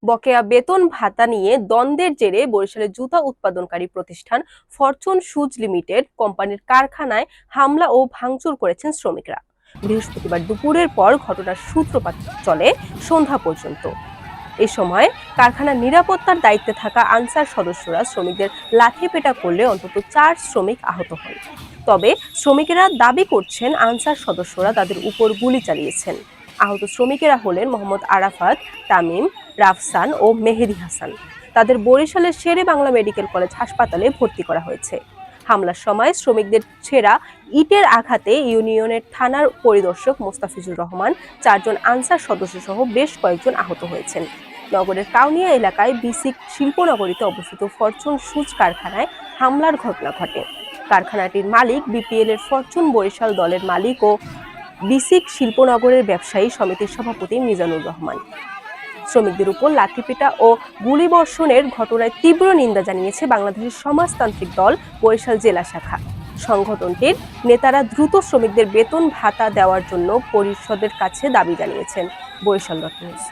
বকেয়া বেতন ভাতা নিয়ে দ্বন্দ্বের জেরে বরিশালের জুতা উৎপাদনকারী প্রতিষ্ঠান ফরচুন শুজ লিমিটেড কোম্পানির কারখানায় হামলা ও ভাঙচুর করেছেন শ্রমিকরা। বৃহস্পতিবার দুপুরের পর ঘটনার সূত্রপাত চলে সন্ধ্যা পর্যন্ত। এ সময় কারখানার নিরাপত্তার দায়িত্বে থাকা আনসার সদস্যরা শ্রমিকদের লাঠিপেটা করলে অন্তত 4 শ্রমিক আহত হন। তবে শ্রমিকেরা দাবি করছেন আনসার সদস্যরা তাদের উপর গুলি চালিয়েছেন। আহত শ্রমিকেরা হলেন মোহাম্মদ আরাফাত, তামিম, রাফসান ও মেহেদি হাসান। তাদের বরিশালের শেরে বাংলা মেডিকেল কলেজ হাসপাতালে ভর্তি করা হয়েছে। হামলার সময় শ্রমিকদের ছেঁড়া ইটের আঘাতে ইউনিয়নের থানার পরিদর্শক মোস্তাফিজুর রহমান, 4 জন আনসার সদস্য সহ বেশ কয়েকজন আহত হয়েছেন। নগরের কাউনিয়া এলাকায় বিসিক শিল্পনগরীতে অবস্থিত ফরচুন শুজ কারখানায় হামলার ঘটনা ঘটে। কারখানাটির মালিক বিপিএল এর ফরচুন বরিশাল দলের মালিক ও বিসিক শিল্পনগরের ব্যবসায়ী সমিতির সভাপতি মিজানুর রহমান। শ্রমিকদের উপর লাঠিপেটা ও গুলিবর্ষণের ঘটনায় তীব্র নিন্দা জানিয়েছে বাংলাদেশের সমাজতান্ত্রিক দল বরিশাল জেলা শাখা। সংগঠনটির নেতারা দ্রুত শ্রমিকদের বেতন ভাতা দেওয়ার জন্য পরিষদের কাছে দাবি জানিয়েছেন। Barishal dot news.